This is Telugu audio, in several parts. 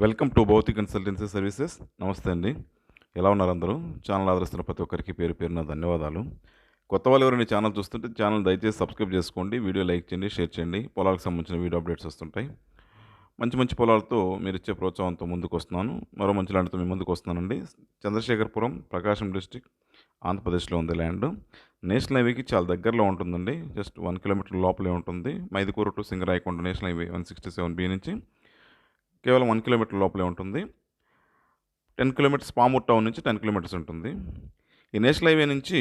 Welcome to భౌతి consultancy services. నమస్తే అండి. ఎలా ఉన్నారు అందరూ? ఛానల్ ఆదరిస్తున్న ప్రతి ఒక్కరికి పేరు పేరున ధన్యవాదాలు. కొత్త వాళ్ళు ఎవరైనా ఛానల్ చూస్తుంటే ఛానల్ దయచేసి సబ్స్క్రైబ్ చేసుకోండి. వీడియో లైక్ చేయండి, షేర్ చేయండి. పొలాలకు సంబంధించిన వీడియో అప్డేట్స్ వస్తుంటాయి. మంచి మంచి పొలాలతో మీరు ఇచ్చే ప్రోత్సాహంతో ముందుకు వస్తున్నాను. మరో మంచి ల్యాండ్తో మీ ముందుకు వస్తున్నానండి. చంద్రశేఖరపురం, ప్రకాశం డిస్టిక్, ఆంధ్రప్రదేశ్లో ఉంది ల్యాండ్. నేషనల్ హైవేకి చాలా దగ్గరలో ఉంటుందండి. జస్ట్ 1 కిలోమీటర్ లోపలే ఉంటుంది. Mydukur to Singarayakonda national highway 167B నుంచి కేవలం 1 కిలోమీటర్ లోపలే ఉంటుంది. 10 కిలోమీటర్స్ పామూర్ టౌన్ నుంచి 10 కిలోమీటర్స్ ఉంటుంది. ఈ నేషనల్ హైవే నుంచి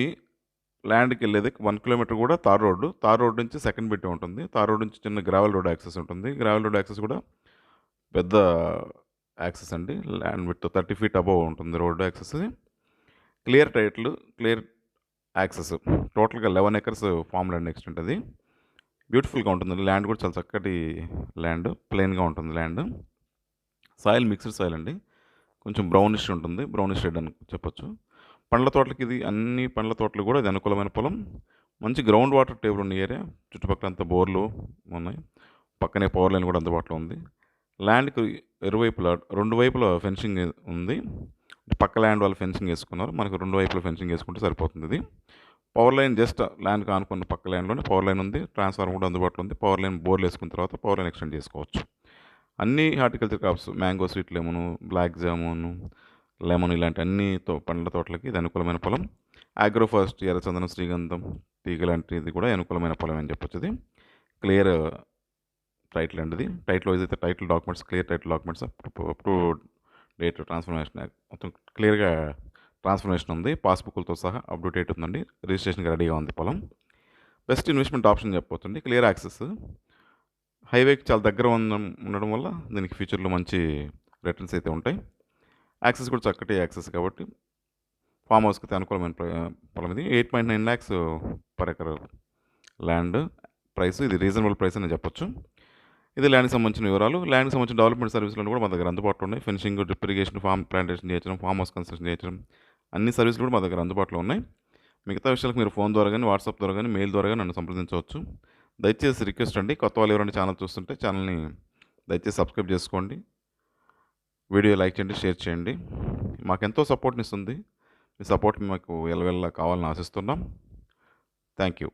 ల్యాండ్కి వెళ్ళేది 1 కిలోమీటర్ కూడా తార్ రోడ్డు. తార్ రోడ్ నుంచి సెకండ్ బిట్ ఉంటుంది. తార్ రోడ్ నుంచి చిన్న గ్రావెల్ రోడ్ యాక్సెస్ ఉంటుంది. గ్రావెల్ రోడ్ యాక్సెస్ కూడా పెద్ద యాక్సెస్ అండి. ల్యాండ్ విత్ 30 ఫీట్ అబోవ్ ఉంటుంది road access. Clear title, clear access. టోటల్గా 11 ఎకర్స్ ఫామ్ ల్యాండ్ ఎక్స్టెంట్ అది. బ్యూటిఫుల్గా ఉంటుంది. ల్యాండ్ కూడా చాలా చక్కటి ల్యాండ్, ప్లెయిన్గా ఉంటుంది ల్యాండ్. సాయిల్ మిక్స్డ్ సాయిల్ అండి. కొంచెం బ్రౌనిష్ ఉంటుంది, బ్రౌనిష్ రెడ్ అని చెప్పొచ్చు. పండ్ల తోటలకి ఇది, అన్ని పండ్ల తోటలు కూడా ఇది అనుకూలమైన పొలం. మంచి గ్రౌండ్ వాటర్ టేబుల్ ఉన్న ఏరియా. చుట్టుపక్కల అంతా బోర్లు ఉన్నాయి. పక్కనే పవర్ లైన్ కూడా అందుబాటులో ఉంది. ల్యాండ్కి ఇరువైపులా 2 వైపుల ఫెన్సింగ్ ఉంది. పక్క ల్యాండ్ వాళ్ళు ఫెన్సింగ్ వేసుకున్నారు. మనకు 2 వైపుల ఫెన్సింగ్ వేసుకుంటే సరిపోతుంది. ఇది పవర్ లైన్ జస్ట్ ల్యాండ్కి ఆనుకున్న పక్క ల్యాండ్లోనే పవర్ లైన్ ఉంది. ట్రాన్స్ఫార్మర్ కూడా అందుబాటులో ఉంది. పవర్ లైన్ బోర్లు వేసుకున్న తర్వాత పవర్ లైన్ ఎక్స్టెండ్ చేసుకోవచ్చు. అన్ని horticulture crops, mango, sweet lemon, black jamun, lemon ఇలాంటి అన్ని పండ్ల తోటలకి ఇది అనుకూలమైన పొలం. ఆగ్రో ఫారెస్ట్, ఎర్రచందనం, శ్రీగంధం, తీగ లాంటిది కూడా అనుకూలమైన పొలం అని చెప్పొచ్చు. ఇది క్లియర్ టైటిల్ అండి. ఇది టైటిల్ వైజ్ అయితే title documents, clear title documents up to date transformation మొత్తం క్లియర్గా ట్రాన్స్ఫర్మేషన్ ఉంది. పాస్బుక్లతో సహా అప్ టు డేట్ ఉందండి. రిజిస్ట్రేషన్కి రెడీగా ఉంది పొలం. బెస్ట్ ఇన్వెస్ట్మెంట్ ఆప్షన్ చెప్పవచ్చు అండి. క్లియర్ యాక్సెస్, హైవేకి చాలా దగ్గర ఉండడం వల్ల దీనికి ఫ్యూచర్లో మంచి రిటర్న్స్ అయితే ఉంటాయి. యాక్సెస్ కూడా చక్కటి యాక్సెస్ కాబట్టి ఫామ్ హౌస్కి అనుకూలమైన పొలం ఇది. 8.9 lakhs per acre land price. ఇది రీజనబుల్ ప్రైస్ అని చెప్పొచ్చు. ఇది ల్యాండ్కి సంబంధించిన వివరాలు. ల్యాండ్కి సంబంధించిన డెవలప్మెంట్ సర్వీసులు కూడా మా దగ్గర అందుబాటులో ఉన్నాయి. Fencing, drip irrigation, farm plantation చేయడం, ఫామ్ హౌస్ కన్స్ట్రక్షన్ చేయడం, అన్ని సర్వీసులు కూడా మా దగ్గర అందుబాటులో ఉన్నాయి. మిగతా విషయాలకు మీరు ఫోన్ ద్వారా కానీ, వాట్సాప్ ద్వారా కానీ, మెయిల్ ద్వారా కానీ నన్ను సంప్రదించవచ్చు. దయచేసి రిక్వెస్ట్ అండి, కొత్త వాళ్ళు ఎవరైనా ఛానల్ చూస్తుంటే ఛానల్ని దయచేసి సబ్స్క్రైబ్ చేసుకోండి. వీడియో లైక్ చేయండి, షేర్ చేయండి. మాకెంతో సపోర్ట్ని ఇస్తుంది. మీ సపోర్ట్ మాకు ఎల్లవెల్లా కావాలని ఆశిస్తున్నాం. Thank you.